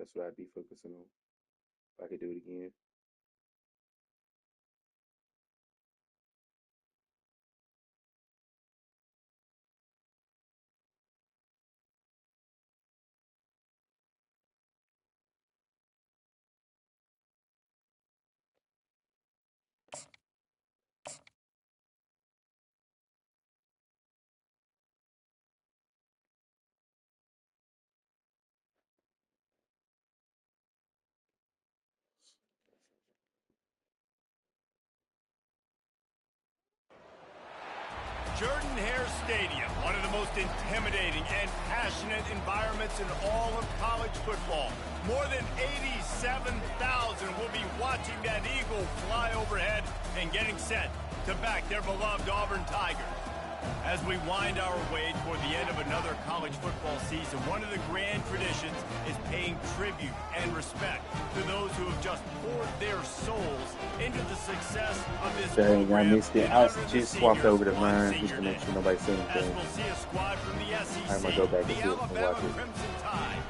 That's what I'd be focusing on if I could do it again. Jordan-Hare Stadium, one of the most intimidating and passionate environments in all of college football. More than 87,000 will be watching that Eagle fly overhead and getting set to back their beloved Auburn Tigers. As we wind our way toward the end of another college football season, one of the grand traditions is paying tribute and respect to those who have just poured their souls into the success of this Dang, I program. missed it. I just swapped over to mine just to make sure nobody said anything. We'll see a squad from the SEC, I'm going to go back the into it and Alabama watch it. Crimson Tide,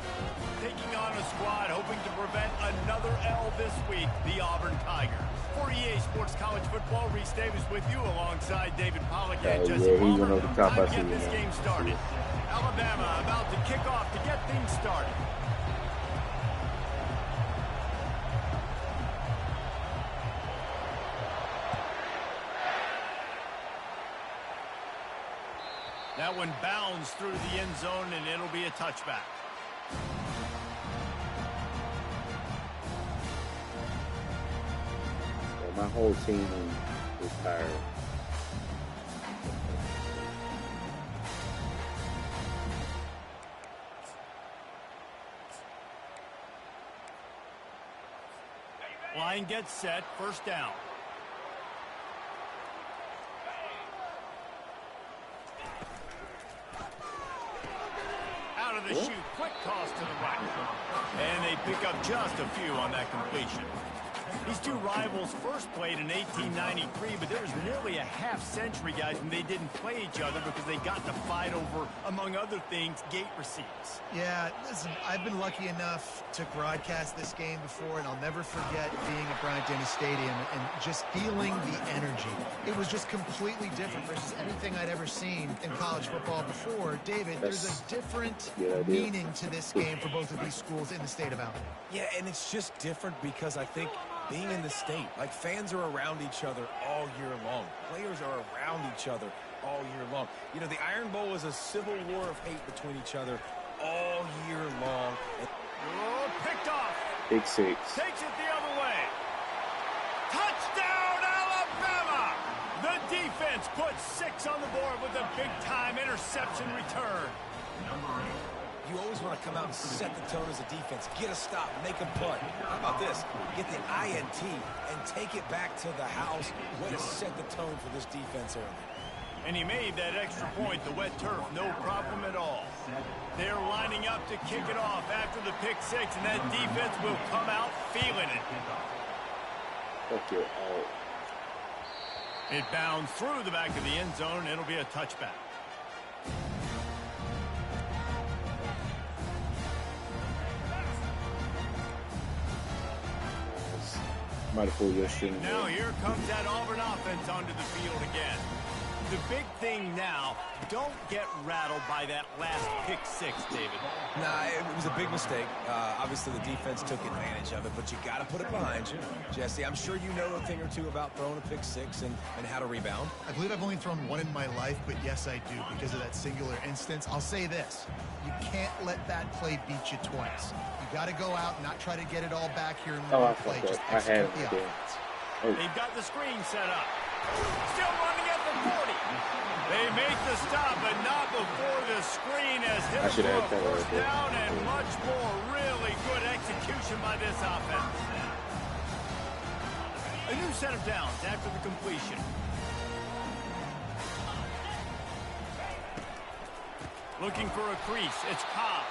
taking on a squad hoping to prevent another L this week, the Auburn Tigers. For EA Sports College Football, Reese Davis with you alongside David Pollack and Jesse he Palmer. went over the top. Time I to see get this it, game started. Alabama about to kick off to get things started. That one bounds through the end zone, and it'll be a touchback. My whole team is tired. Line gets set, first down. Out of the chute, quick toss to the right. And they pick up just a few on that completion. These two rivals first played in 1893, but there was nearly a half-century, guys, when they didn't play each other because they got in a fight over, among other things, gate receipts. Yeah, listen, I've been lucky enough to broadcast this game before, and I'll never forget being at Bryant-Denny Stadium and just feeling the energy. It was just completely different versus anything I'd ever seen in college football before. David, there's a different meaning to this game for both of these schools in the state of Alabama. Yeah, and it's just different because I think being in the state, like fans are around each other all year long. Players are around each other all year long. You know, the Iron Bowl is a civil war of hate between each other all year long. Oh, picked off. Big six. Takes it the other way. Touchdown, Alabama! The defense puts 6 on the board with a big-time interception return. You always want to come out and set the tone as a defense. Get a stop, make a punt. How about this? Get the INT and take it back to the house. Way to set the tone for this defense early. And he made that extra point, the wet turf, no problem at all. They're lining up to kick it off after the pick 6, and that defense will come out feeling it. Okay, It bounds through the back of the end zone, and it'll be a touchback. might have pulled your string. Now here comes that Auburn offense onto the field again. The big thing now, don't get rattled by that last pick 6, David. Nah, it was a big mistake. Obviously, the defense took advantage of it, but you got to put it behind you. Jesse, I'm sure you know a thing or two about throwing a pick 6 and how to rebound. I believe I've only thrown one in my life, but yes, I do because of that singular instance. I'll say this. You can't let that play beat you twice. You got to go out and not try to get it all back here in one play. Just execute the offense. They've got the screen set up. Still running at the 40. They make the stop, but not before the screen has hit a first down and much more really good execution by this offense. A new set of downs after the completion. Looking for a crease. It's Cobb.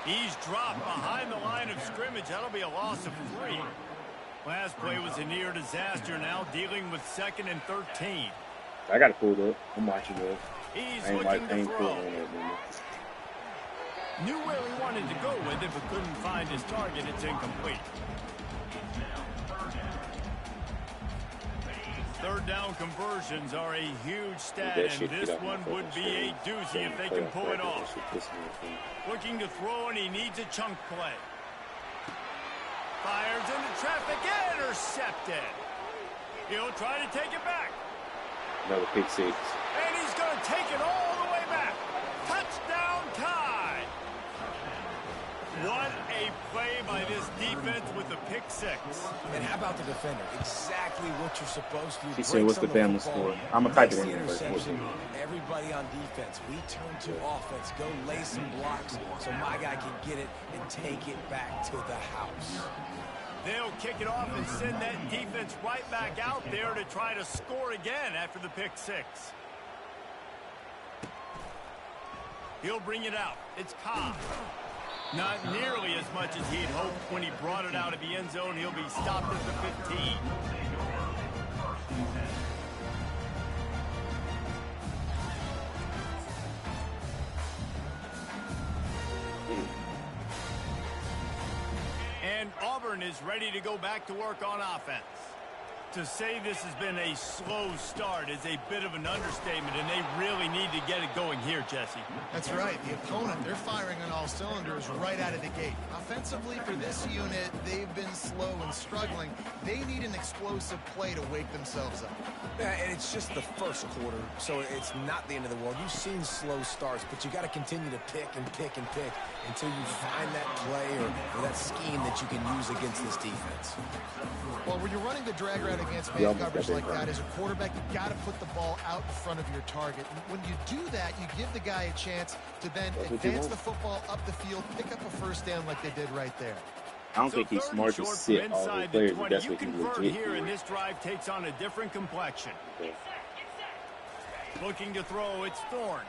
He's dropped behind the line of scrimmage. That'll be a loss of 3. Last play was a near disaster, now dealing with 2nd and 13. I got to pull it up. I'm watching this. He's I ain't looking like to throw. on it, Knew where he wanted to go with it, but couldn't find his target. It's incomplete. Third down conversions are a huge stat, and this one would be a doozy if they can pull it off. Looking to throw, and he needs a chunk play. Fires into traffic, intercepted. He'll try to take it back. Another pick six. And he's going to take it all the way back. Touchdown tie. What a play by this defense with the pick six. And how about the defender? Exactly what you're supposed to do. He said, what's the Bama score? I'm going to type it in the interception. Everybody on defense, we turn to offense. Go lay some blocks so my guy can get it and take it back to the house. They'll kick it off and send that defense right back out there to try to score again after the pick six. He'll bring it out. It's Cobb. Not nearly as much as he'd hoped when he brought it out of the end zone. He'll be stopped at the 15. And Auburn is ready to go back to work on offense. To say this has been a slow start is a bit of an understatement, and they really need to get it going here, Jesse. That's right. The opponent, they're firing on all cylinders right out of the gate. Offensively, for this unit, they've been slow and struggling. They need an explosive play to wake themselves up. Yeah, and it's just the first quarter, so it's not the end of the world. You've seen slow starts, but you got to continue to pick and pick and pick until you find that play or that scheme that you can use against this defense. Well, when you're running the drag route against man coverage like that, as a quarterback, you got to put the ball out in front of your target. And when you do that, you give the guy a chance to then advance the football up the field, pick up a first down like they did right there. I don't think he's smart to sit all the players, but that's what he's legit here, and this drive takes on a different complexion. Okay. Looking to throw, it's Thorne.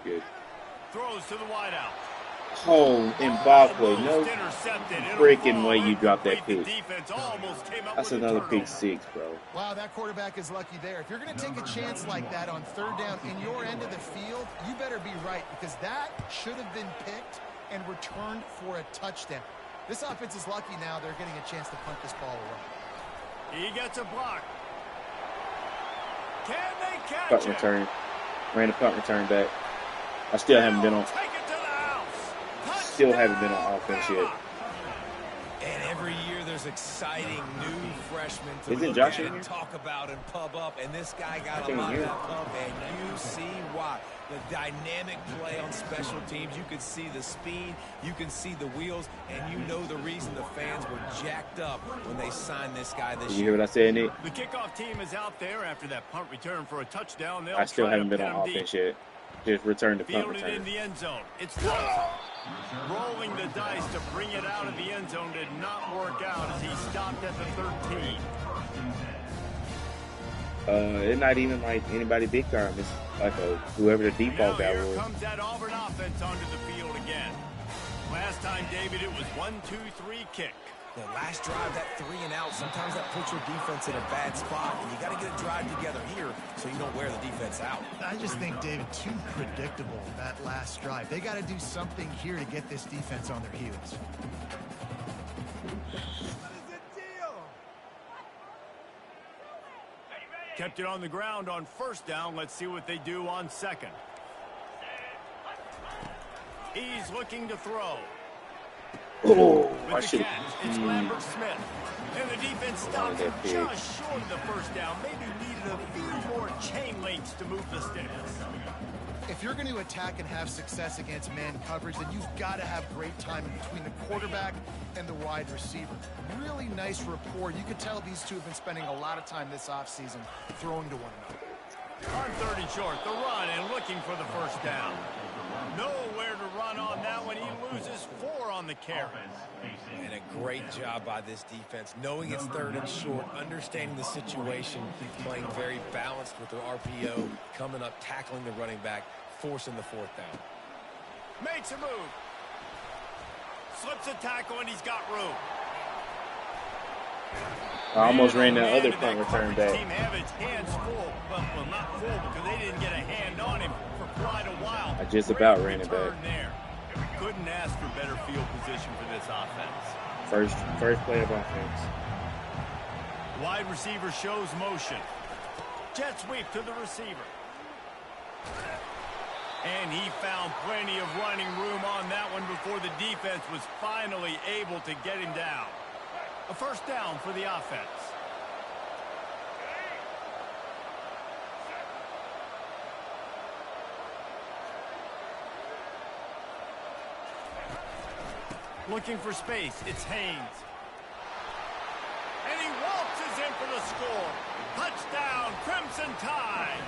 Good. Throws to the wideout. Oh, Mbappe, no freaking way you dropped that pick. That's another pick six, bro. Wow, that quarterback is lucky there. If you're going to take a chance like that on third down in your end of the field, you better be right, because that should have been picked and returned for a touchdown. This offense is lucky now they're getting a chance to punt this ball away. He gets a block. Can they catch punt it? Return. Ran a punt return back. I still haven't been on. Still haven't been on offense yet. And every year there's exciting new freshmen to Isn't look Josh at in and here? talk about and pub up, and this guy got a lot of that pub, and you see why. The dynamic play on special teams, you can see the speed, you can see the wheels, and you know the reason the fans were jacked up when they signed this guy this year. You hear what I said, Nick? The kickoff team is out there after that punt return for a touchdown. I still haven't been on offense yet. Just return the punt Fielded return. in the end zone. It's Wilson. Rolling the dice to bring it out of the end zone did not work out as he stopped at the 13. It's not even like anybody big time. It's like whoever the default guy was. Here comes that Auburn offense onto the field again. Last time, David, it was 1-2-3 kick. The last drive, that 3 and out, sometimes that puts your defense in a bad spot, and you got to get a drive together here so you don't wear the defense out. I just think, David, too predictable, that last drive. They got to do something here to get this defense on their heels. Kept it on the ground on first down. Let's see what they do on second. He's looking to throw. Oh, I With the should. catch, it's Lambert Smith. And the defense stopped him just short of the first down. Maybe needed a few more chain links to move the sticks. If you're going to attack and have success against man coverage, then you've got to have great timing between the quarterback and the wide receiver. Really nice rapport. You could tell these two have been spending a lot of time this offseason throwing to one another. On third and short, the run and looking for the first down. Nowhere to run on that one. He loses 4 on the carry. And a great job by this defense, knowing it's third and short, understanding the situation, playing very balanced with their RPO, coming up, tackling the running back, forcing the fourth down. Makes a move. Slips a tackle, and he's got room. I almost ran that other punt return back. Team have its hands full. Well, not full because they didn't get a hand on him for quite a while. I just about ran it back. There. couldn't ask for better field position for this offense. First play of offense. Wide receiver shows motion. Jet sweep to the receiver. And he found plenty of running room on that one before the defense was finally able to get him down. A first down for the offense. Looking for space, it's Haynes. And he waltzes in for the score. Touchdown, Crimson Tide.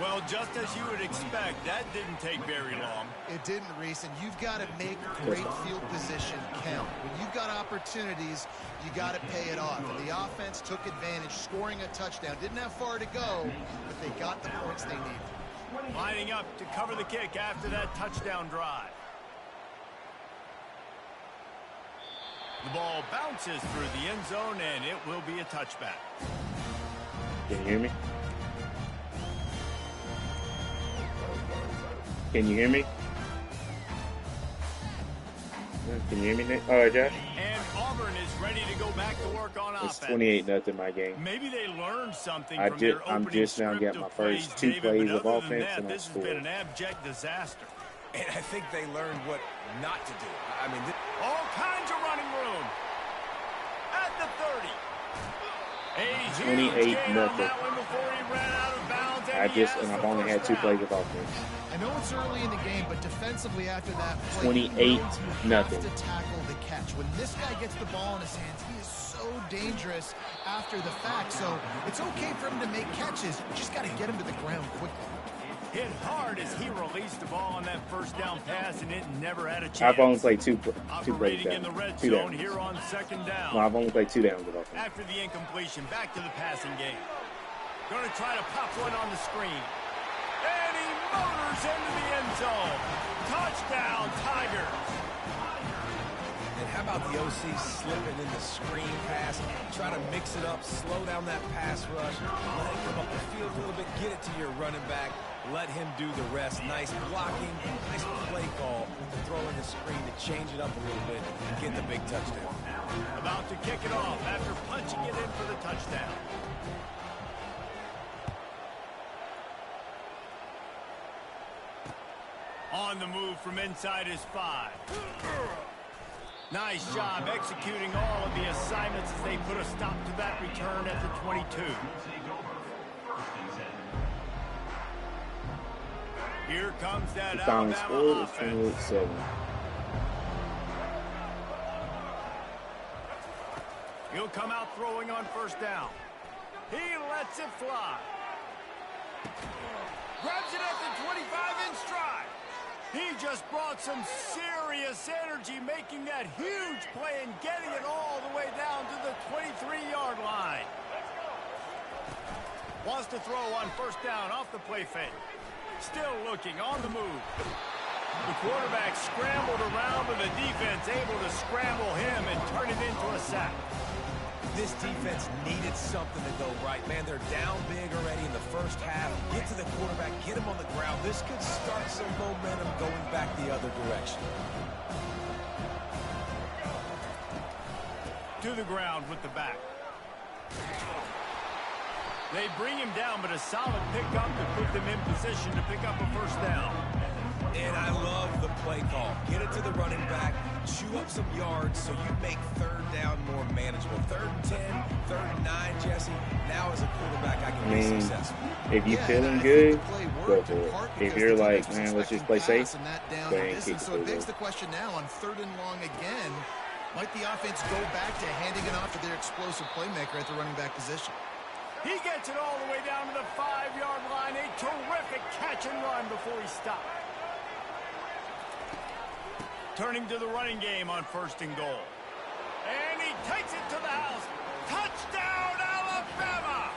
Well, just as you would expect, that didn't take very long. It didn't, Reese, and you've got to make great field position count. When you've got opportunities, you got to pay it off. And the offense took advantage, scoring a touchdown. Didn't have far to go, but they got the points they needed. Lining up to cover the kick after that touchdown drive. The ball bounces through the end zone, and it will be a touchback. Can you hear me? Can you hear me? Can you hear me, Nick? All right, Josh. And Auburn is ready to go back to work on offense. It's 28-0 my game. Maybe they learned something from their opening I'm just now getting my first two plays of offense, and this has been an abject disaster. And I think they learned what not to do. I mean, all kinds of running room. At the 30. A 28-0. I've only had two plays of offense. I know it's early in the game, but defensively after that play, 28-0. have to tackle the catch. When this guy gets the ball in his hands, he is so dangerous after the fact. So it's okay for him to make catches. You just got to get him to the ground quickly. Hit hard as he released the ball on that first down pass, and it never had a chance. I've only played two plays in the red zone here on second down. No, I've only played 2 downs of offense. After the incompletion, back to the passing game. Going to try to pop one on the screen. And he motors into the end zone. Touchdown, Tigers. And how about the OC slipping in the screen pass, try to mix it up, slow down that pass rush, let it come up the field a little bit, get it to your running back, let him do the rest. Nice blocking, nice play call to throw in the screen to change it up a little bit and get the big touchdown. About to kick it off after punching it in for the touchdown. On the move from inside his 5. Nice job executing all of the assignments as they put a stop to that return at the 22. Here comes that Alabama offense. 28-7. He'll come out throwing on first down. He lets it fly. Grabs it at the 25 in stride. He just brought some serious energy, making that huge play and getting it all the way down to the 23-yard line. Wants to throw on first down off the play fake. Still looking on the move. The quarterback scrambled around, but the defense able to scramble him and turn it into a sack. This defense needed something to go right. Man, they're down big already in the first half. Get to the quarterback, get him on the ground. This could start some momentum going back the other direction. To the ground with the back. They bring him down, but a solid pickup to put them in position to pick up a first down. And I love the play call. Get it to the running back, chew up some yards so you make third down more manageable. 3rd and 10, 3rd and 9, Jesse. Now as a quarterback, I can be successful. If you're feeling good, go for it. If you're like, man, let's just play safe, go ahead and kick it. So it begs the question now on 3rd and long again, might the offense go back to handing it off to their explosive playmaker at the running back position? He gets it all the way down to the 5-yard line. A terrific catch and run before he stopped. Turning to the running game on 1st and goal. And he takes it to the house. Touchdown, Alabama!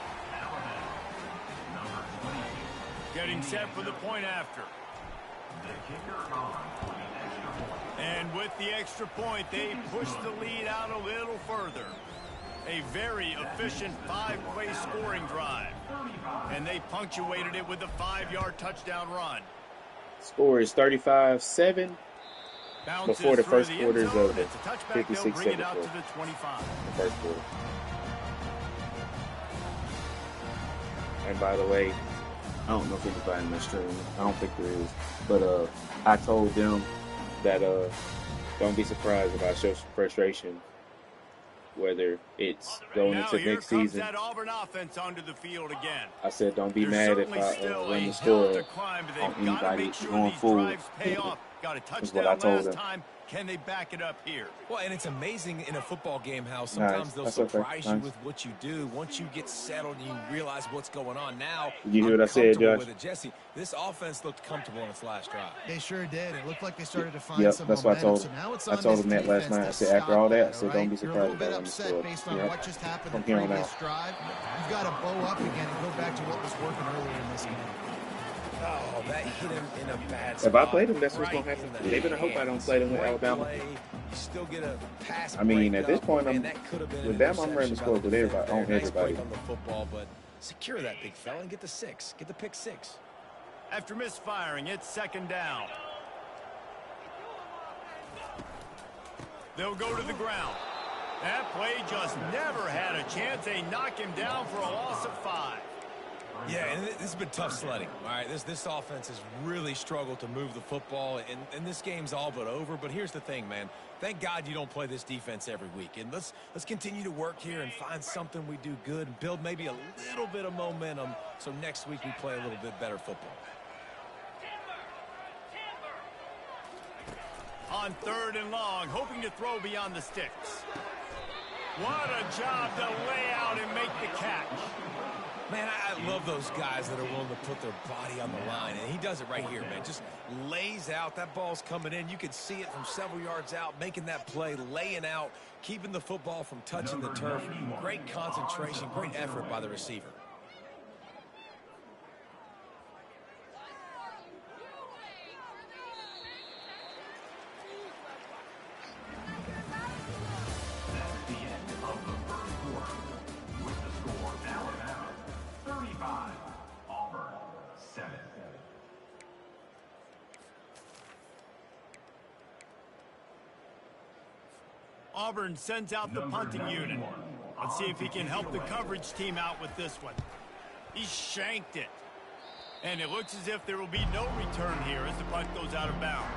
Getting set for the point after. And with the extra point, they push the lead out a little further. A very efficient 5-play scoring drive. And they punctuated it with a 5-yard touchdown run. Score is 35-7 before the first quarter is over. 56-7 out to the 25. The first quarter. And by the way, I don't know if anybody in the stream. I don't think there is. But I told them that don't be surprised if I show some frustration, whether it's going into next season. That Auburn offense onto the field again. I said don't be mad if I run the score on anybody going forward. That's what I told them. Can they back it up here? Well, and it's amazing in a football game how sometimes they'll surprise you with what you do. Once you get settled and you realize what's going on now. You hear what I said, Josh? With it, Jesse, this offense looked comfortable in its last drive. They sure did. It looked like they started to find some momentum. That's what I told so them. now it's I told them that last night. I said after all that, I said don't be surprised if I run the score. You're a little bit upset based on what just happened in the previous drive. You've got to bow up again and go back to what was working earlier in this game. Oh, that hit him in a bad spot. If I play them, that's what's going to happen. They better hope I don't play them with Alabama. You still get a pass. I mean, at this point, with Bama, I'm ready to score with everybody, on everybody. On the football, but secure that big fella and get the 6. Get the pick 6. After misfiring, it's second down. They'll go to the ground. That play just never had a chance. They knock him down for a loss of 5. Yeah, and this has been tough sledding. All right, this offense has really struggled to move the football, and this game's all but over. But here's the thing, man. Thank God you don't play this defense every week. And let's continue to work here and find something we do good and build maybe a little bit of momentum so next week we play a little bit better football. On 3rd and long, hoping to throw beyond the sticks. What a job to lay out and make the catch. Man, I love those guys that are willing to put their body on the line, and he does it right here, man. Just lays out. That ball's coming in. You can see it from several yards out, making that play, laying out, keeping the football from touching the turf. Great concentration, great effort by the receiver. Auburn sends out the punting unit. Let's see if he can help the coverage team out with this one. He shanked it. And it looks as if there will be no return here as the punt goes out of bounds.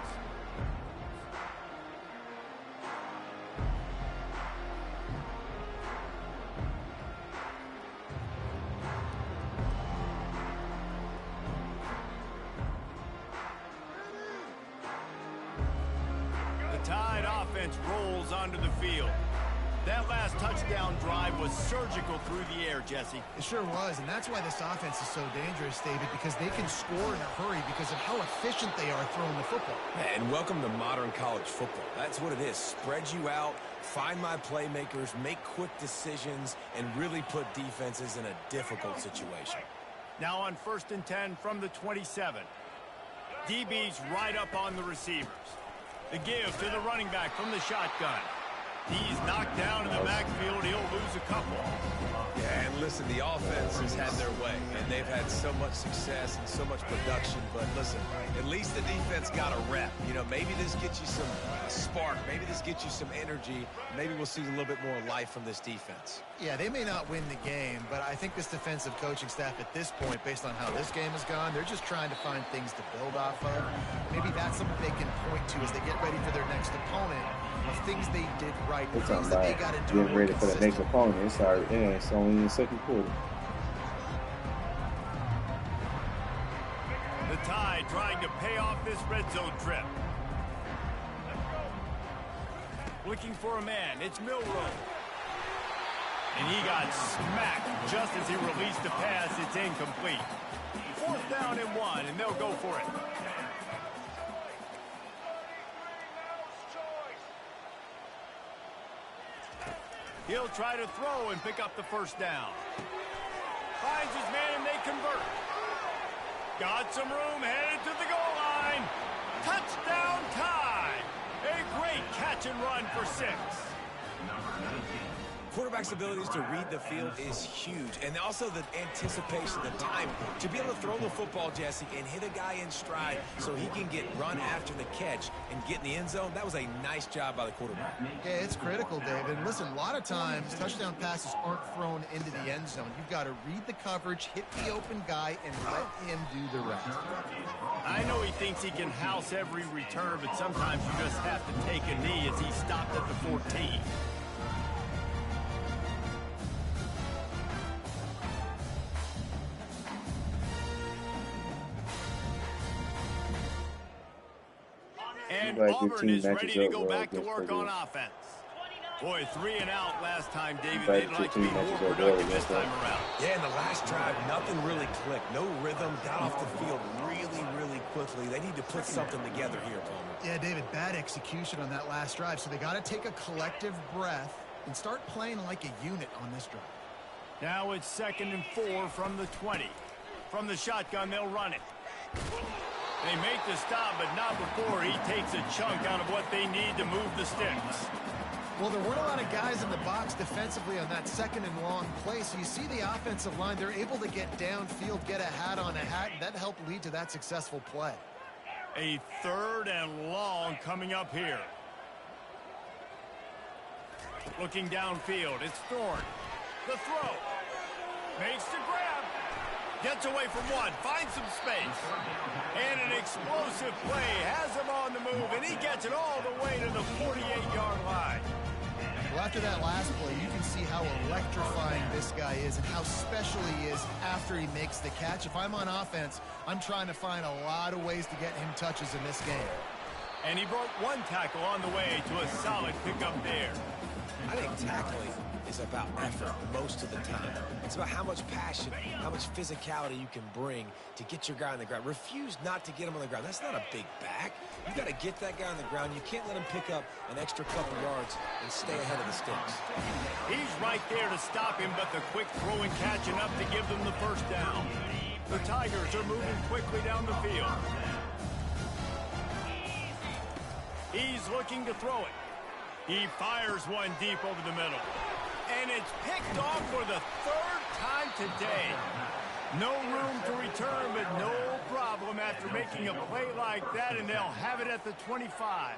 Tide offense rolls onto the field. That last touchdown drive was surgical through the air, Jesse. It sure was, and that's why this offense is so dangerous, David, because they can score in a hurry because of how efficient they are throwing the football. And welcome to modern college football. That's what it is. Spread you out, find my playmakers, make quick decisions, and really put defenses in a difficult situation. Now on 1st and 10 from the 27. DB's right up on the receivers. The give to the running back from the shotgun. He's knocked down in the backfield. He'll lose a couple. Yeah, and listen, the offense has had their way, and they've had so much success and so much production. But listen, at least the defense got a rep. You know, maybe this gets you some spark. Maybe this gets you some energy. Maybe we'll see a little bit more life from this defense. Yeah, they may not win the game, but I think this defensive coaching staff at this point, based on how this game has gone, they're just trying to find things to build off of. Maybe that's something they can point to as they get ready for their next opponent, of things they did right, things that they got to do. Getting ready for the next opponent. It's only in the second quarter. The Tide trying to pay off this red zone trip. Looking for a man. It's Milroe. And he got smacked just as he released the pass. It's incomplete. 4th down and 1, and they'll go for it. He'll try to throw and pick up the 1st down. Finds his man and they convert. Got some room, headed to the goal line. Touchdown Tide. A great catch and run for 6. quarterback's abilities to read the field is huge. And also the anticipation, the time to be able to throw the football, Jesse, and hit a guy in stride so he can get run after the catch and get in the end zone. That was a nice job by the quarterback. Yeah, it's critical, David. And listen, a lot of times touchdown passes aren't thrown into the end zone. You've got to read the coverage, hit the open guy, and let him do the rest. I know he thinks he can house every return, but sometimes you just have to take a knee as he stopped at the 14. And Auburn is ready to go back to work on offense. Boy, 3 and out last time, David. They'd like to be more productive this time around. Yeah, in the last drive, nothing really clicked. No rhythm, got off the field really quickly. They need to put something together here, Palmer. Yeah, David, bad execution on that last drive. So they got to take a collective breath and start playing like a unit on this drive. Now it's 2nd and 4 from the 20. From the shotgun, they'll run it. They make the stop, but not before he takes a chunk out of what they need to move the sticks. Well, there weren't a lot of guys in the box defensively on that 2nd and long play, so you see the offensive line, they're able to get downfield, get a hat on a hat, and that helped lead to that successful play. A 3rd and long coming up here. Looking downfield, it's Thorne. The throw. Makes the grab. Gets away from one, finds some space. And an explosive play has him on the move, and he gets it all the way to the 48-yard line. Well, after that last play, you can see how electrifying this guy is and how special he is after he makes the catch. If I'm on offense, I'm trying to find a lot of ways to get him touches in this game. And he broke 1 tackle on the way to a solid pickup there. I think tackling is about effort most of the time. It's about how much passion, how much physicality you can bring to get your guy on the ground. Refuse not to get him on the ground. That's not a big back. You got to get that guy on the ground. You can't let him pick up an extra couple yards and stay ahead of the sticks. He's right there to stop him, but the quick throw and catch enough to give them the first down. The Tigers are moving quickly down the field. He's looking to throw it. He fires one deep over the middle. And it's picked off for the 3rd time today. No room to return, but no problem after making a play like that, and they'll have it at the 25.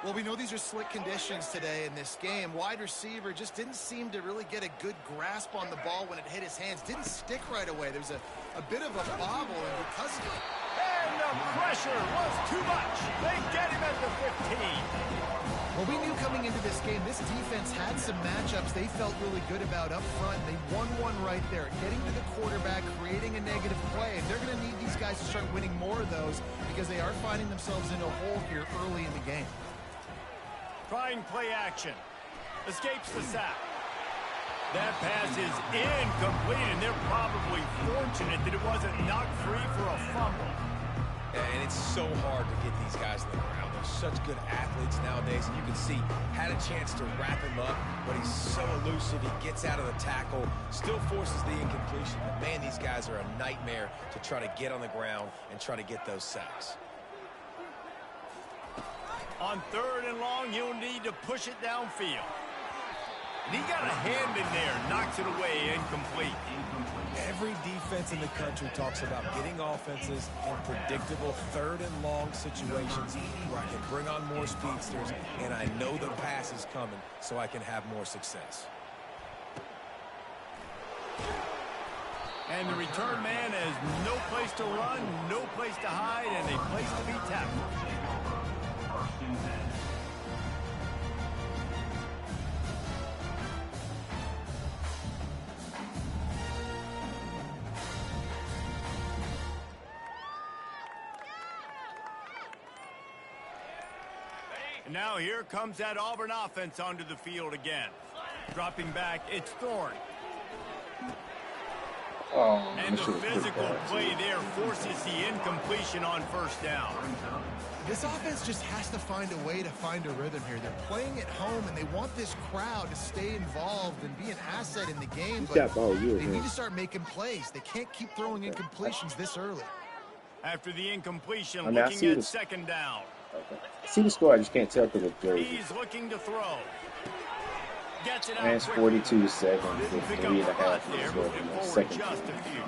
Well, we know these are slick conditions today in this game. Wide receiver just didn't seem to really get a good grasp on the ball when it hit his hands. Didn't stick right away. There's a bit of a bobble, and because of it. And the pressure was too much. They get him at the 15. Well, we knew coming into this game, this defense had some matchups they felt really good about up front. They won one right there, getting to the quarterback, creating a negative play. And they're going to need these guys to start winning more of those because they are finding themselves in a hole here early in the game. Trying play action. Escapes the sack. That pass is incomplete, and they're probably fortunate that it wasn't knocked free for a fumble. And it's so hard to get these guys on the ground. They're such good athletes nowadays, and you can see had a chance to wrap him up, but he's so elusive. He gets out of the tackle, still forces the incompletion. But man, these guys are a nightmare to try to get on the ground and try to get those sacks. On 3rd and long, you'll need to push it downfield. And he got a hand in there, knocks it away, incomplete. Every defense in the country talks about getting offenses in predictable 3rd and long situations where I can bring on more speedsters and I know the pass is coming so I can have more success. And the return man has no place to run, no place to hide, and a place to be tackled. And now here comes that Auburn offense onto the field again. Dropping back, it's Thorne. And the physical play there forces the incompletion on 1st down. This offense just has to find a way to find a rhythm here. They're playing at home, and they want this crowd to stay involved and be an asset in the game, but they need to start making plays. They can't keep throwing incompletions this early. After the incompletion, looking at 2nd down. Okay. I see the score, I just can't tell because it's jersey. He's looking to throw. Gets it And out it's quickly. 42-7 Didn't with pick 3.5 up the punt minutes there, left in moving the forward second just quarter. a few.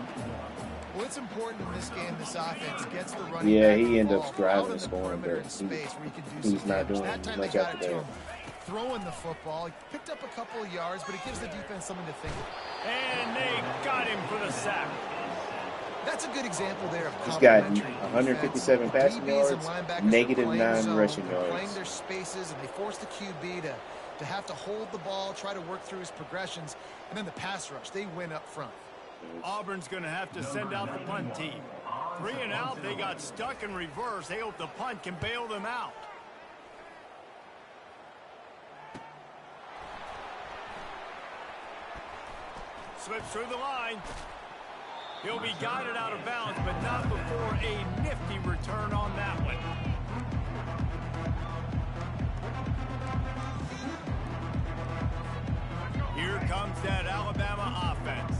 Well, it's important in this game, this offense gets the running Yeah, back he the ended ball up driving out and in the scoring, perimeter but in space where he can do he's some not damage. doing That time they much got after it to that. him throwing the football. He picked up a couple of yards, but it gives the defense something to think about. And they got him for the sack. That's a good example there of He's got complementary 157 defense. passing DBs yards, and linebackers negative are playing 9 zone, rushing they're playing yards. their spaces, and they force the QB to have to hold the ball, try to work through his progressions, and then the pass rush, they win up front. Auburn's going to have to send out the punt team. 3 and out, they got stuck in reverse. They hope the punt can bail them out. Slips through the line. He'll be guided out of bounds, but not before a nifty return on that one. Here comes that Alabama offense.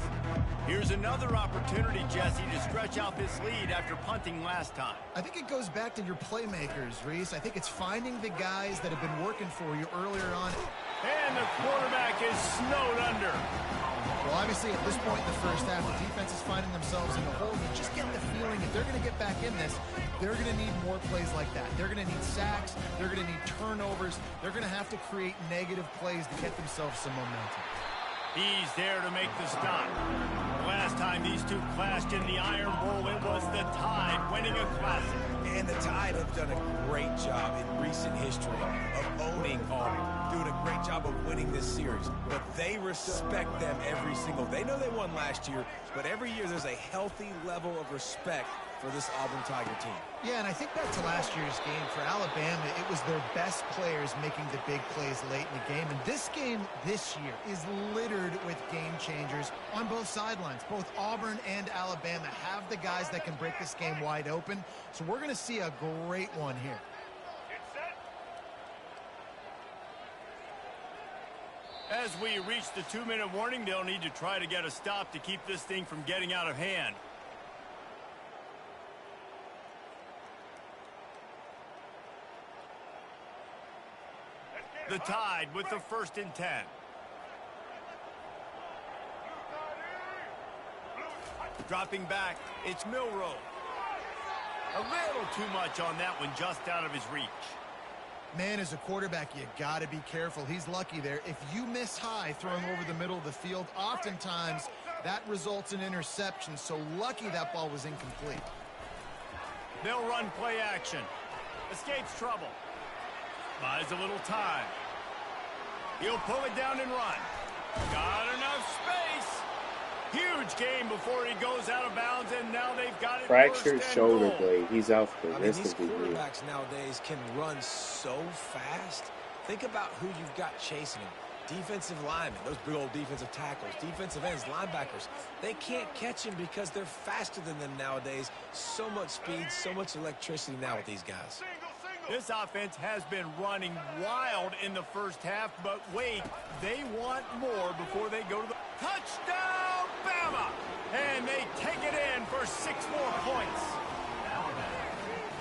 Here's another opportunity, Jesse, to stretch out this lead after punting last time. I think it goes back to your playmakers, Reese. I think it's finding the guys that have been working for you earlier on. And the quarterback is snowed under. Well, obviously, at this point in the first half, the defense is finding themselves in the hole. You just get the feeling if they're going to get back in this, they're going to need more plays like that. They're going to need sacks. They're going to need turnovers. They're going to have to create negative plays to get themselves some momentum. He's there to make the stop. The last time these two clashed in the Iron Bowl, it was the Tide winning a classic. And the Tide have done a great job in recent history of owning Auburn, doing a great job of winning this series. But they respect them every single. They know they won last year, but every year there's a healthy level of respect for this Auburn Tiger team. Yeah, and I think back to last year's game for Alabama, it was their best players making the big plays late in the game. And this game this year is littered with game changers on both sidelines. Both Auburn and Alabama have the guys that can break this game wide open. So we're going to see a great one here. As we reach the 2-minute warning, they'll need to try to get a stop to keep this thing from getting out of hand. The Tide with the 1st and 10. Dropping back, it's Milroe. A little too much on that one, just out of his reach. Man, as a quarterback, you got to be careful. He's lucky there. If you miss high throwing over the middle of the field, oftentimes that results in interception. So lucky that ball was incomplete. They'll run play action. Escapes trouble. Buys a little time. He'll pull it down and run. Got enough space. Huge game before he goes out of bounds, and now they've got it. Fractured shoulder blade. He's out for the rest these of the year. quarterbacks nowadays can run so fast. Think about who you've got chasing him. Defensive linemen, those big old defensive tackles, defensive ends, linebackers. They can't catch him because they're faster than them nowadays. So much speed, so much electricity now with these guys. This offense has been running wild in the first half, but wait, they want more before they go to the touchdown, Bama! And they take it in for 6 more points.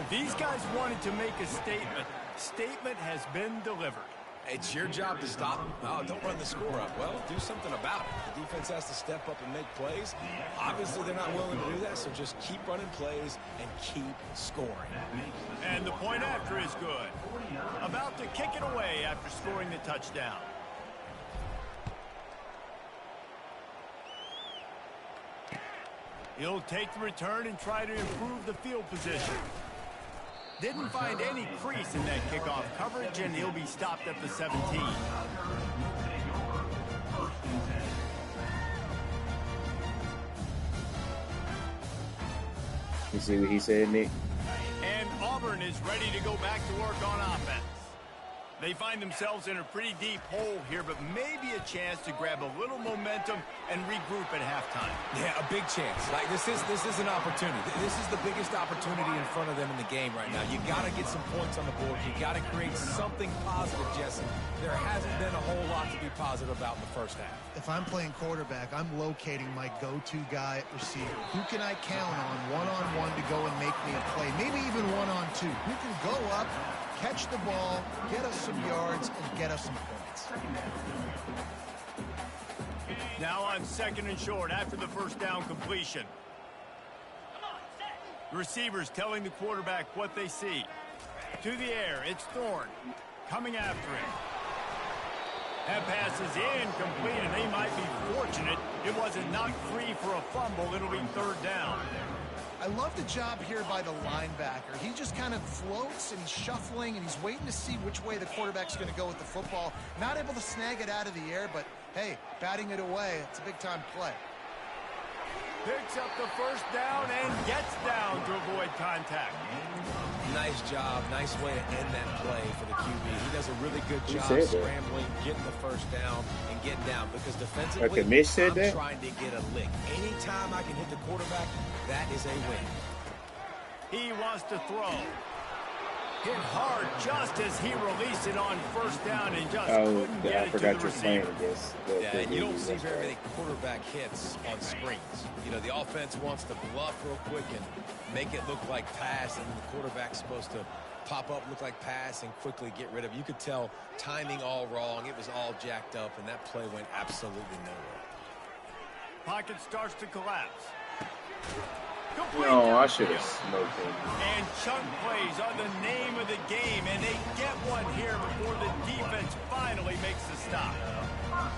These guys wanted to make a statement. Statement has been delivered. It's your job to stop them. Oh, don't run the score up. Well, do something about it. The defense has to step up and make plays. Obviously, they're not willing to do that, so just keep running plays and keep scoring. And the point after is good. About to kick it away after scoring the touchdown. He'll take the return and try to improve the field position. Didn't find any crease in that kickoff coverage, and he'll be stopped at the 17. You see what he said, Nick? And Auburn is ready to go back to work on offense. They find themselves in a pretty deep hole here, but maybe a chance to grab a little momentum and regroup at halftime. Yeah, a big chance. Like this is an opportunity. This is the biggest opportunity in front of them in the game right now. You got to get some points on the board. You got to create something positive, Jesse. There hasn't been a whole lot to be positive about in the first half. If I'm playing quarterback, I'm locating my go-to guy at receiver. Who can I count on one-on-one to go and make me a play? Maybe even one-on-two. Who can go up, catch the ball, get us some yards, and get us some points. Now on 2nd and short after the first down completion. The receivers telling the quarterback what they see. To the air, it's Thorne coming after him. That pass is incomplete, and they might be fortunate it wasn't knocked free for a fumble. It'll be 3rd down. I love the job here by the linebacker. He just kind of floats, and he's shuffling, and he's waiting to see which way the quarterback's going to go with the football. Not able to snag it out of the air, but, hey, batting it away, it's a big-time play. Picks up the first down and gets down to avoid contact. Nice job. Nice way to end that play for the QB. He does a really good job scrambling, getting the first down, and getting down. Because defensively, I'm trying to get a lick. Anytime I can hit the quarterback, that is a win. He wants to throw. Hit hard just as he released it on first down and just couldn't get it to the receiver. Yeah, and you don't see very many quarterback hits on screens. You know, the offense wants to bluff real quick and make it look like pass, and the quarterback's supposed to pop up, look like pass, and quickly get rid of it. You could tell timing all wrong. It was all jacked up, and that play went absolutely nowhere. Pocket starts to collapse. No, I should have smoked him. And chunk plays are the name of the game, and they get one here before the defense finally makes the stop.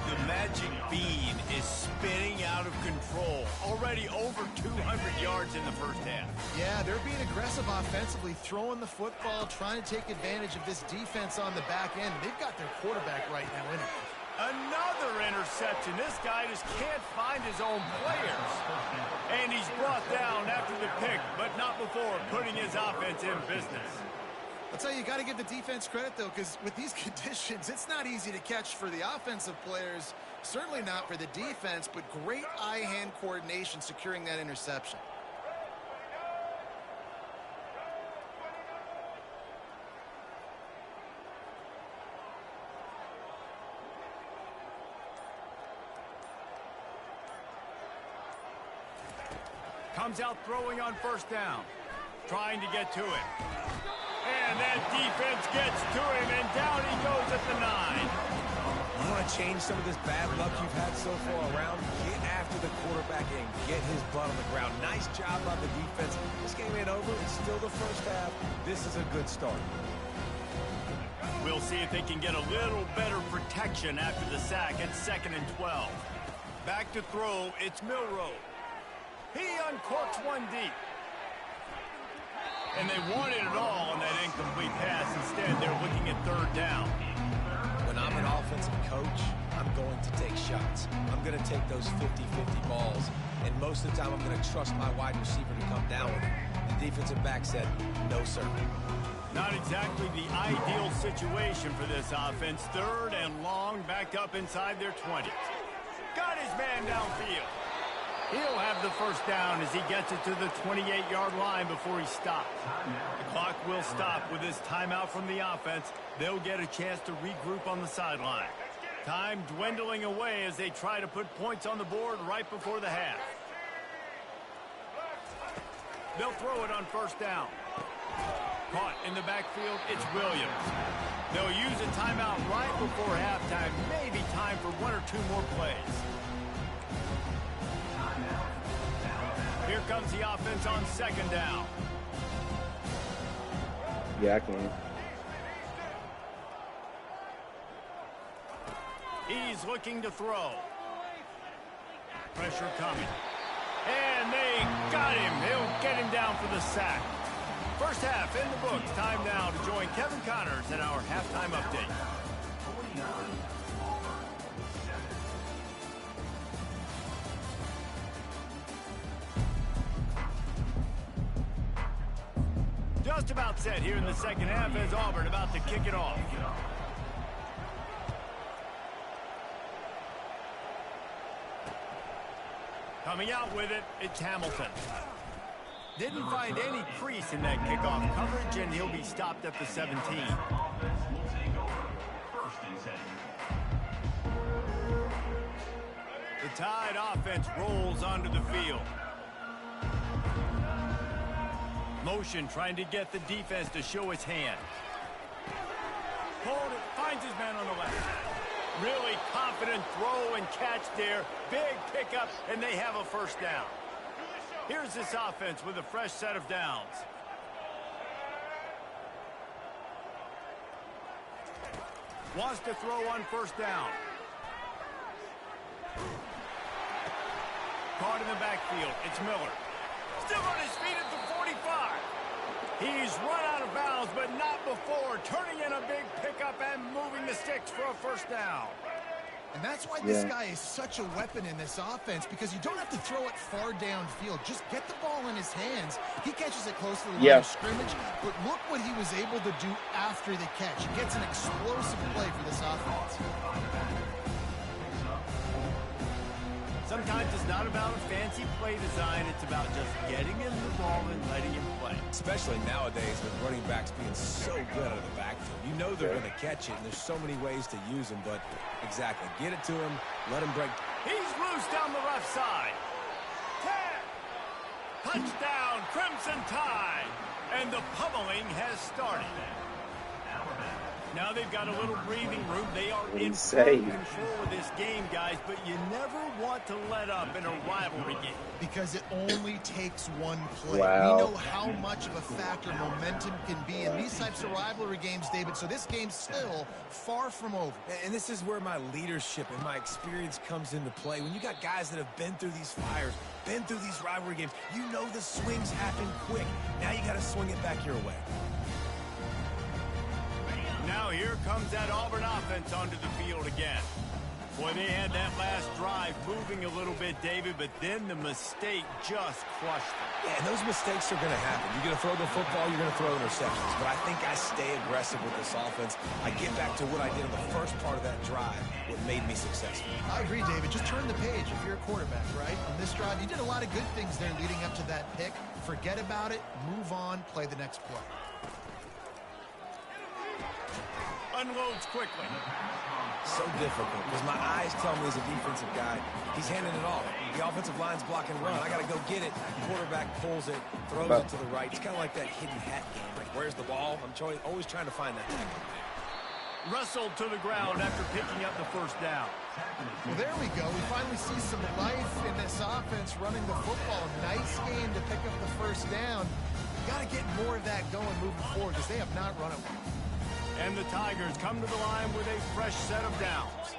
The magic bean is spinning out of control. Already over 200 yards in the first half. Yeah, they're being aggressive offensively, throwing the football, trying to take advantage of this defense on the back end. They've got their quarterback right now in it. Another interception. This guy just can't find his own players. And he's brought down after the pick, but not before putting his offense in business. I'll tell you, you got to give the defense credit, though, because with these conditions, it's not easy to catch for the offensive players. Certainly not for the defense, but great eye-hand coordination securing that interception. Comes out throwing on first down. Trying to get to it. And that defense gets to him, and down he goes at the 9. You want to change some of this bad luck you've had so far around? Get after the quarterback and get his butt on the ground. Nice job by the defense. This game ain't over. It's still the first half. This is a good start. We'll see if they can get a little better protection after the sack at 2nd and 12. Back to throw, it's Milroe. He uncorks one deep. And they wanted it all on that incomplete pass. Instead, they're looking at 3rd down. When I'm an offensive coach, I'm going to take shots. I'm going to take those 50-50 balls. And most of the time, I'm going to trust my wide receiver to come down with it. The defensive back said, no, sir. Not exactly the ideal situation for this offense. 3rd and long, back up inside their 20s. Got his man downfield. He'll have the first down as he gets it to the 28-yard line before he stops. The clock will stop with this timeout from the offense. They'll get a chance to regroup on the sideline. Time dwindling away as they try to put points on the board right before the half. They'll throw it on first down. Caught in the backfield, it's Williams. They'll use a timeout right before halftime. Maybe time for 1 or 2 more plays. Here comes the offense on 2nd down. Yeah, I can. He's looking to throw. Pressure coming. And they got him. He'll get him down for the sack. First half in the books. Time now to join Kevin Connors in our halftime update. Just about set here in the second half as Auburn about to kick it off. Coming out with it, it's Hamilton. Didn't find any crease in that kickoff coverage, and he'll be stopped at the 17. The Tide offense rolls onto the field. Motion trying to get the defense to show his hand. Hold it, finds his man on the left. Really confident throw and catch there. Big pickup, and they have a first down. Here's this offense with a fresh set of downs. Wants to throw on first down. Caught in the backfield. It's Miller. Still on his feet at the 45. He's run out of bounds, but not before. Turning in a big pickup and moving the sticks for a first down. And that's why this guy is such a weapon in this offense, because you don't have to throw it far downfield. Just get the ball in his hands. He catches it close to the line of scrimmage, but look what he was able to do after the catch. He gets an explosive play for this offense. Sometimes it's not about a fancy play design. It's about just getting him the ball and letting him play. Especially nowadays with running backs being so good out of the backfield. You know they're going to catch it, and there's so many ways to use them. But exactly, get it to him, let him break. He's loose down the left side. 10. Touchdown, Crimson Tide. And the pummeling has started. Now they've got a little breathing room. They are in full control of this game, guys, but you never want to let up in a rivalry game. Because it only takes one play. Wow. We know how much of a factor momentum can be in these types of rivalry games, David, so this game's still far from over. And this is where my leadership and my experience comes into play. When you got guys that have been through these fires, been through these rivalry games, you know the swings happen quick. Now you got to swing it back your way. Now here comes that Auburn offense onto the field again. Boy, they had that last drive moving a little bit, David, but then the mistake just crushed them. Yeah, and those mistakes are going to happen. You're going to throw the football, you're going to throw interceptions. But I think I stay aggressive with this offense. I get back to what I did in the first part of that drive, what made me successful. I agree, David. Just turn the page if you're a quarterback, right? On this drive, you did a lot of good things there leading up to that pick. Forget about it, move on, play the next play. Unloads quickly. So difficult because my eyes tell me as a defensive guy, he's handing it off. The offensive line's block and run. I got to go get it. Quarterback pulls it, throws it to the right. It's kind of like that hidden hat game. Like, where's the ball? I'm always trying to find that hat. Wrestled to the ground after picking up the first down. Well, there we go. We finally see some life in this offense running the football. Nice game to pick up the first down. Got to get more of that going moving forward because they have not run it well. And the Tigers come to the line with a fresh set of downs.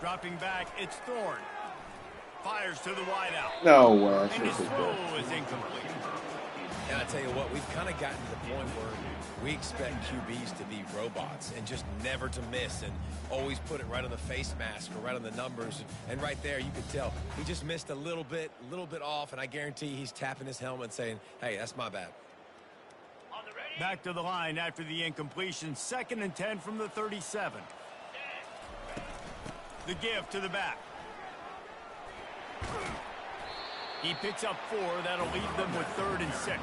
Dropping back, it's Thorne. Fires to the wideout. No way. And his throw is incomplete. And I tell you what, we've kind of gotten to the point where we expect QBs to be robots and just never to miss and always put it right on the face mask or right on the numbers. And right there, you could tell he just missed a little bit off, and I guarantee he's tapping his helmet saying, hey, that's my bad. Back to the line after the incompletion. 2nd and 10 from the 37. The give to the back. He picks up 4. That'll leave them with 3rd and 6.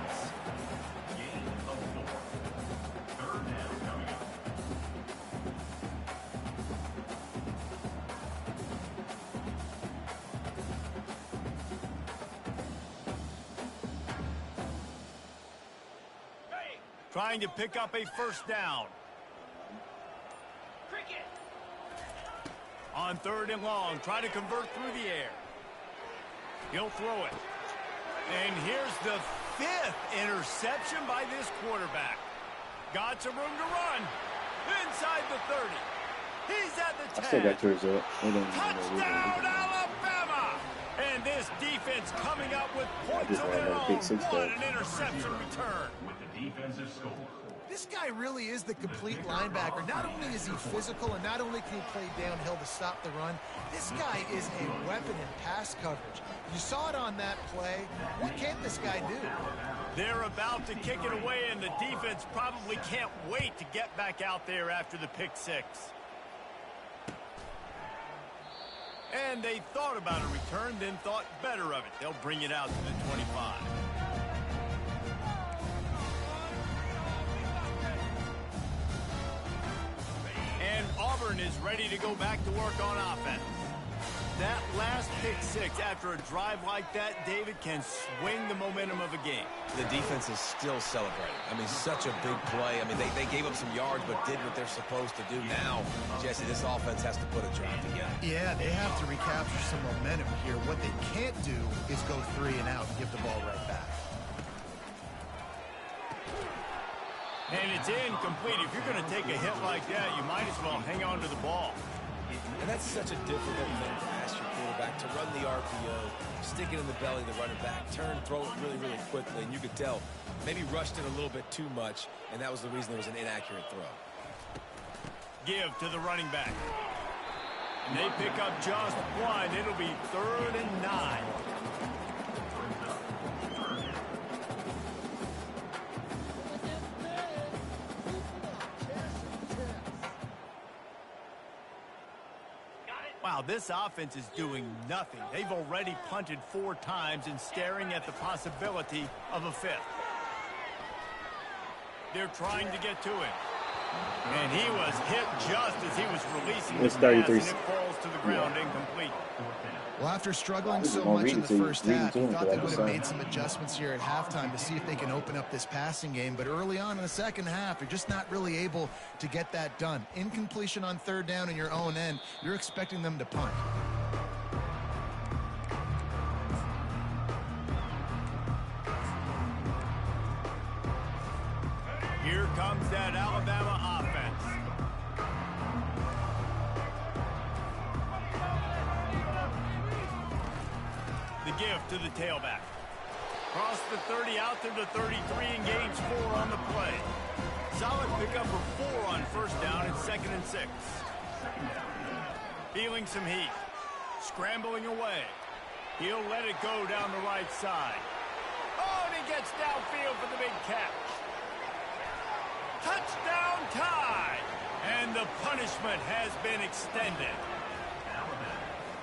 Trying to pick up a first down. On 3rd and long, try to convert through the air. He'll throw it. And here's the 5th interception by this quarterback. Got some room to run. Inside the 30. He's at the 10. I still got yours up. Touchdown, Alabama! And this defense coming up with points of their own. What an interception return. Defensive score. This guy really is the complete linebacker. Not only is he physical and not only can he play downhill to stop the run, this guy is a weapon in pass coverage. You saw it on that play. What can't this guy do? They're about to kick it away, and the defense probably can't wait to get back out there after the pick 6. And they thought about a return, then thought better of it. They'll bring it out to the 25. And Auburn is ready to go back to work on offense. That last pick six after a drive like that, David, can swing the momentum of a game. The defense is still celebrating. I mean, such a big play. I mean, they gave up some yards but did what they're supposed to do. Now, Jesse, this offense has to put a drive together. Yeah, they have to recapture some momentum here. What they can't do is go 3 and out and give the ball right back. And it's incomplete. If you're going to take a hit like that, you might as well hang on to the ball. And that's such a difficult thing to ask your quarterback, to run the RPO, stick it in the belly of the running back, turn, throw it really, really quickly. And you could tell, maybe rushed it a little bit too much, and that was the reason it was an inaccurate throw. Give to the running back. And they pick up just one. It'll be 3rd and 9. Wow, this offense is doing nothing. They've already punted 4 times and staring at the possibility of a 5th. They're trying to get to him. And he was hit just as he was releasing his pass, and it falls to the ground incomplete. Well, after struggling so much in the first half, you thought they would have made some adjustments here at halftime to see if they can open up this passing game. But early on in the second half, they're just not really able to get that done. Incompletion on 3rd down in your own end, you're expecting them to punt. Here comes that Alabama offense. The give to the tailback. Cross the 30 out to the 33 and gains 4 on the play. Solid pickup for 4 on 1st down and 2nd and 6. Feeling some heat. Scrambling away. He'll let it go down the right side. Oh, and he gets downfield for the big catch. Touchdown tie! And the punishment has been extended.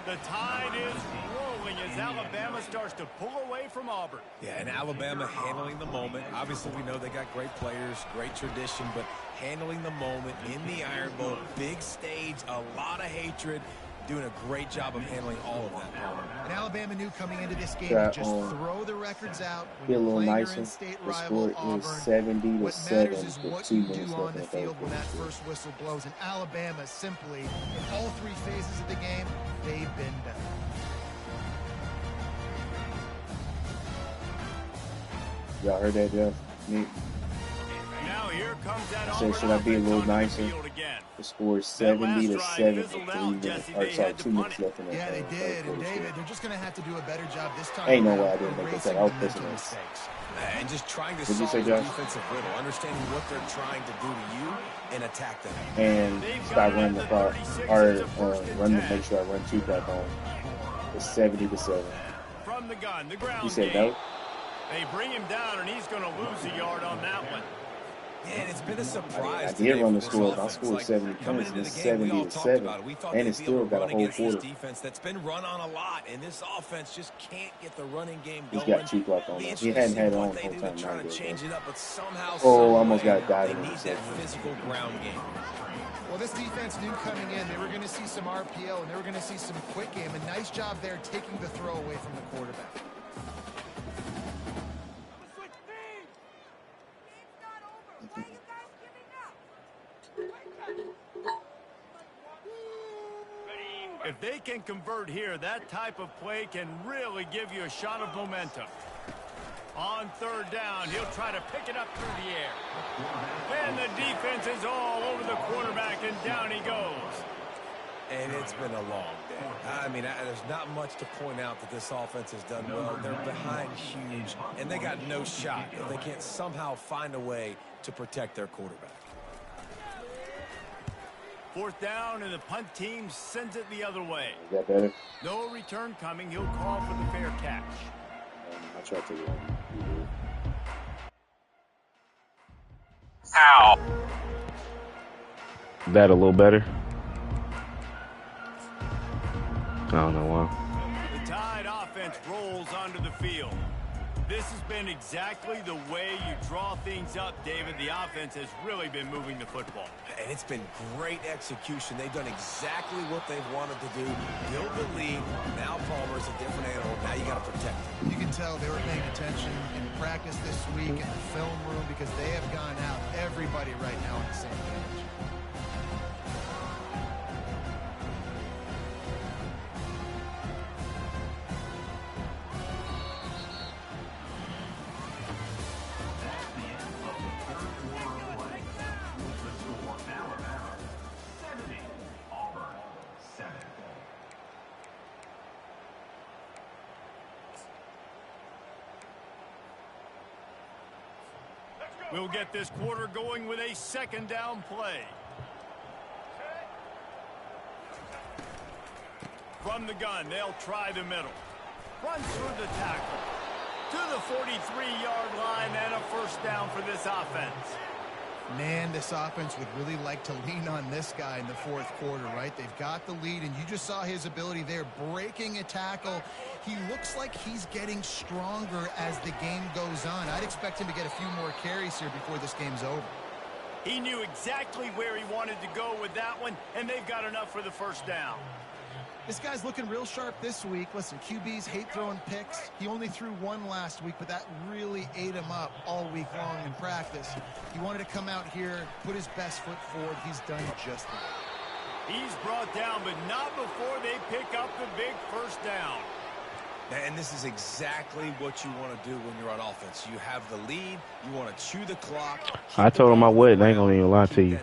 The tide is rolling as Alabama starts to pull away from Auburn. Yeah, and Alabama handling the moment. Obviously, we know they got great players, great tradition, but handling the moment in the Iron Bowl, big stage, a lot of hatred, doing a great job of handling all of that. And Alabama knew coming into this game to just throw the records out. Be a little nicer. In-state The rival, score is Auburn. 70-7. What matters is with what 2 you minutes do left on the in field when that third. first whistle blows. And Alabama simply, in all 3 phases of the game, they've been better. Y'all heard that, Jeff? Me? Now here comes that I said, should I be a little nicer? The score is 70-7 with 3 minutes, or sorry, 2 minutes left in the Yeah, they third did. And quarter. David, they're just going to have to do a better job this time. Ain't no way I didn't make erasing that. I was the mental pissing off. mistakes. And just trying to What'd you solve say, the Josh? defensive riddle, understanding what they're trying to do to you and attack them. And stop running the clock, or make sure I run 2 back on. It's 70-7. From the gun, the ground You said game. no? They bring him down, and he's going to lose a yard on that one. And it's been a surprise. I did run the score. I scored 70 points, and it's 70-7, and it still got a whole quarter. Defense that's been run on a lot, and this offense just can't get the running game He's going. got 2 clock on us. He hadn't had it on the whole time. Trying to change it up, but somehow, Oh, almost got died they in need the that second. physical ground game. Well, this defense knew coming in they were going to see some RPO and they were going to see some quick game. A nice job there taking the throw away from the quarterback. If they can convert here, that type of play can really give you a shot of momentum. On 3rd down, he'll try to pick it up through the air. And the defense is all over the quarterback, and down he goes. And it's been a long day. I mean, there's not much to point out that this offense has done well. They're behind huge, and they got no shot if they can't somehow find a way to protect their quarterback. 4th down, and the punt team sends it the other way. Is that better? No return coming. He'll call for the fair catch. I tried to run. Ow. That a little better? I don't know why. The Tide offense rolls onto the field. This has been exactly the way you draw things up, David, the offense has really been moving the football. And it's been great execution. They've done exactly what they've wanted to do. Build the lead. Now Palmer's a different animal. Now you got to protect him. You can tell they were paying attention in practice this week in the film room because they have gone out, everybody right now on the same page. We'll get this quarter going with a second down play. From the gun, they'll try the middle. Runs through the tackle. To the 43-yard line and a first down for this offense. Man, this offense would really like to lean on this guy in the fourth quarter, right? They've got the lead, and you just saw his ability there, breaking a tackle. He looks like he's getting stronger as the game goes on. I'd expect him to get a few more carries here before this game's over. He knew exactly where he wanted to go with that one, and they've got enough for the first down. This guy's looking real sharp this week. Listen, QBs hate throwing picks. He only threw one last week, but that really ate him up all week long in practice. He wanted to come out here, put his best foot forward. He's done just that. He's brought down, but not before they pick up the big first down. And this is exactly what you want to do when you're on offense. You have the lead. You want to chew the clock. I told him I wouldn't. I ain't gonna even lie to you.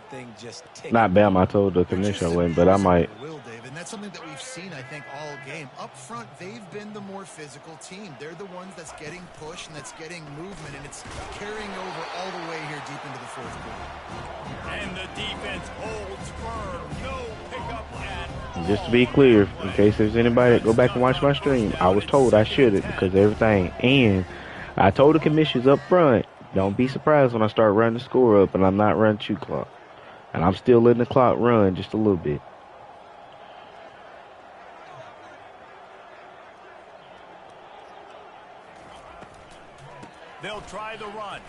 Not Bam. I told the commissioner I wouldn't, but I might. Will, Dave, and that's something that we've seen, I think, all game. Up front, they've been the more physical team. They're the ones that's getting pushed and that's getting movement, and it's carrying over all the way here deep into the fourth quarter. And the defense holds firm. No pickup at all. Just to be clear, in case there's anybody that go back and watch my stream, I was told I shouldn't because of everything. And I told the commissioners up front, don't be surprised when I start running the score up and I'm not running chew clock. And I'm still letting the clock run just a little bit. They'll try the run.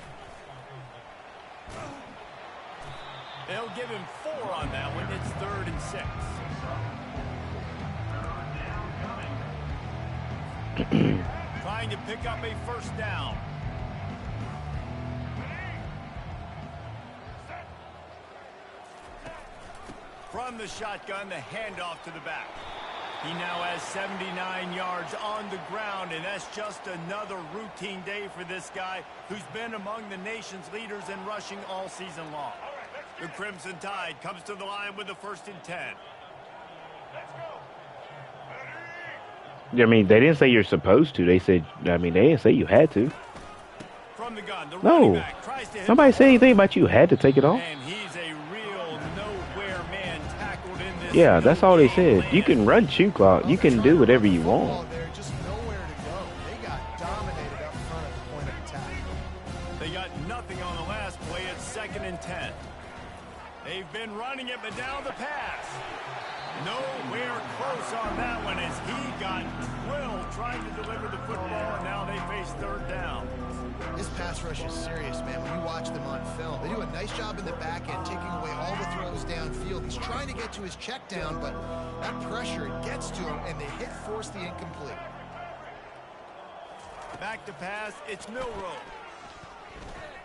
They'll give him 4 on that one. It's 3rd and 6. Trying to pick up a first down. From the shotgun, the handoff to the back. He now has 79 yards on the ground, and that's just another routine day for this guy who's been among the nation's leaders in rushing all season long. The Crimson Tide comes to the line with the 1st and 10. I mean, they didn't say you're supposed to. They said, I mean, they didn't say you had to. From the gun, the No. back tries to hit. Nobody said anything about you had to take it off. And he's a real nowhere man tackled in this. Yeah, that's all they said. You can run chew clock. You can do whatever you Football want. there, just nowhere to go. They got dominated up front at the point of attack. They got nothing on the last play. It's 2nd and 10. They've been running it, but now the pass. Nowhere close on that one as he got drilled trying to deliver the football, and now they face 3rd down. This pass rush is serious, man. When you watch them on film, they do a nice job in the back end, taking away all the throws downfield. He's trying to get to his check down, but that pressure gets to him, and the hit forced the incomplete. Back to pass, it's Milroe.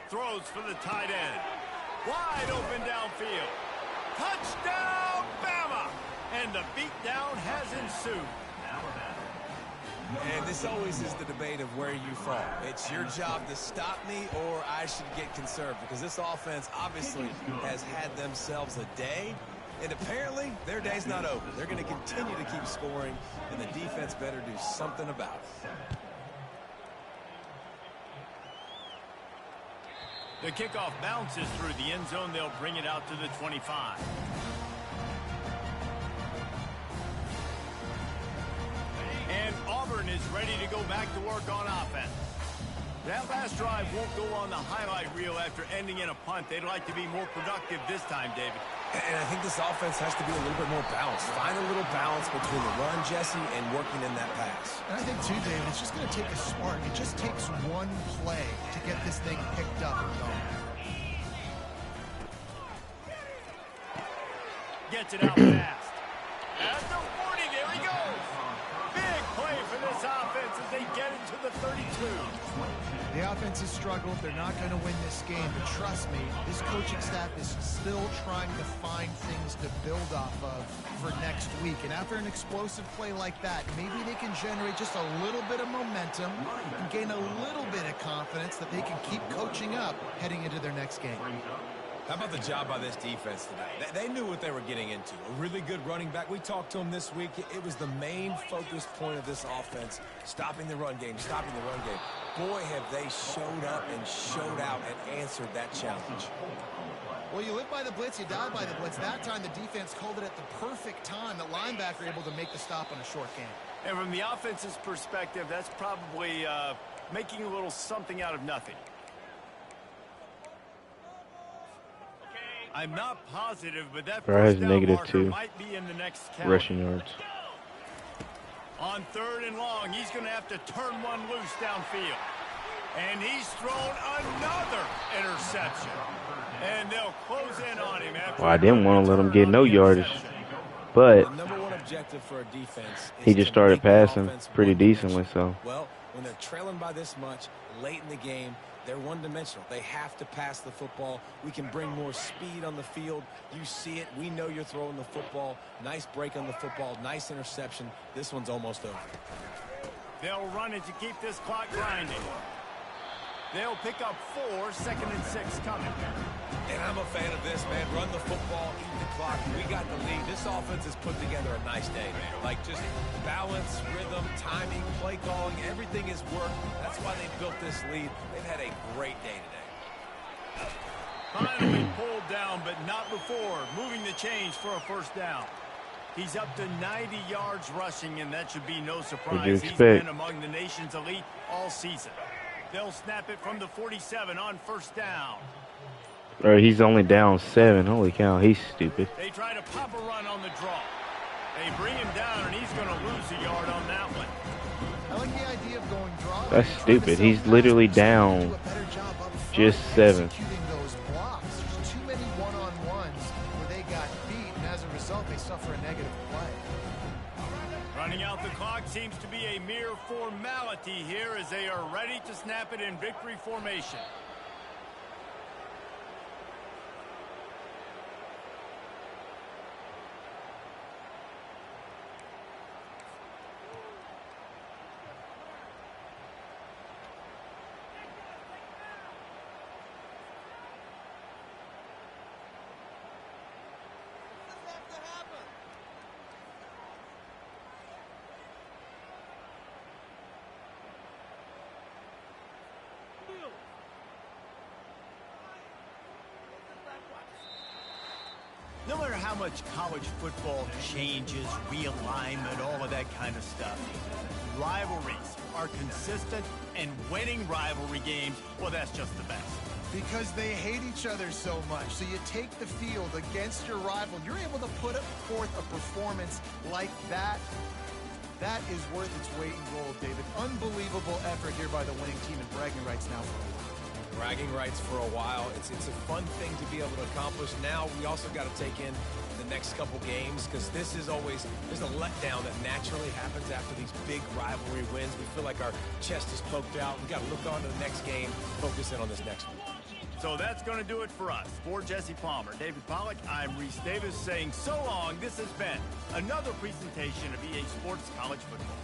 Throws for the tight end. Wide open downfield. Touchdown, Bama! And the beatdown has ensued. And this always is the debate of where you fall. It's your job to stop me or I should get conserved because this offense obviously has had themselves a day. And apparently their day's not over. They're going to continue to keep scoring, and the defense better do something about it. The kickoff bounces through the end zone. They'll bring it out to the 25. And Auburn is ready to go back to work on offense. That last drive won't go on the highlight reel after ending in a punt. They'd like to be more productive this time, David. And I think this offense has to be a little bit more balanced. Find a little balance between the run, Jesse, and working in that pass. And I think, too, David, it's just going to take a spark. It just takes one play to get this thing picked up and going. Gets it out fast. At the 40, there he goes. Big play for this offense as they get into the 32. The offense has struggled. They're not going to win this game, but trust me, this coaching staff is still trying to find things to build off of for next week. And after an explosive play like that, maybe they can generate just a little bit of momentum and gain a little bit of confidence that they can keep coaching up heading into their next game. How about the job by this defense today? They knew what they were getting into. A really good running back. We talked to him this week. It was the main focus point of this offense, stopping the run game, stopping the run game. Boy, have they showed up and showed out and answered that challenge. Well, you live by the blitz, you die by the blitz. That time the defense called it at the perfect time. The linebacker able to make the stop on a short game. And from the offense's perspective, that's probably making a little something out of nothing. I'm not positive, but that first down marker might be in the next count. Rushing yards. On 3rd and long, he's going to have to turn one loose downfield. And he's thrown another interception. And they'll close in on him after. Well, I didn't want to let him get no yardage, but the number one objective for a defense is he just started passing pretty decently. So, well, when they're trailing by this much late in the game, they're one-dimensional. They have to pass the football. We can bring more speed on the field. You see it. We know you're throwing the football. Nice break on the football. Nice interception. This one's almost over. They'll run it to keep this clock grinding. They'll pick up 4, 2nd and 6 coming. And I'm a fan of this, man. Run the football, eat the clock. We got the lead. This offense has put together a nice day, man. Like just balance, rhythm, timing, play calling, everything has worked. That's why they built this lead. They've had a great day today. Finally pulled down, but not before. Moving the chains for a first down. He's up to 90 yards rushing, and that should be no surprise. He's been among the nation's elite all season. They'll snap it from the 47 on 1st down. Or he's only down 7. Holy cow, he's stupid. They try to pop a run on the draw. They bring him down, and he's going to lose a yard on that one. I like the idea of going draw. That's stupid. He's literally down just 7. Those blocks. There's too many one-on-ones where they got beat, and as a result, they suffer a negative play. Running out the clock seems to be a mere formality here as they are ready to snap it in victory formation. No matter how much college football changes, realignment, all of that kind of stuff, rivalries are consistent, and winning rivalry games, well, that's just the best. Because they hate each other so much. So you take the field against your rival, you're able to put forth a performance like that. That is worth its weight in gold, David. Unbelievable effort here by the winning team, and bragging rights now for a while. Bragging rights for a while. It's a fun thing to be able to accomplish. Now we also got to take in the next couple games, because this is always, there's a letdown that naturally happens after these big rivalry wins. We feel like our chest is poked out. We got to look on to the next game, focus in on this next one. So that's going to do it for us. For Jesse Palmer, David Pollack, I'm Reese Davis saying so long. This has been another presentation of EA Sports College Football.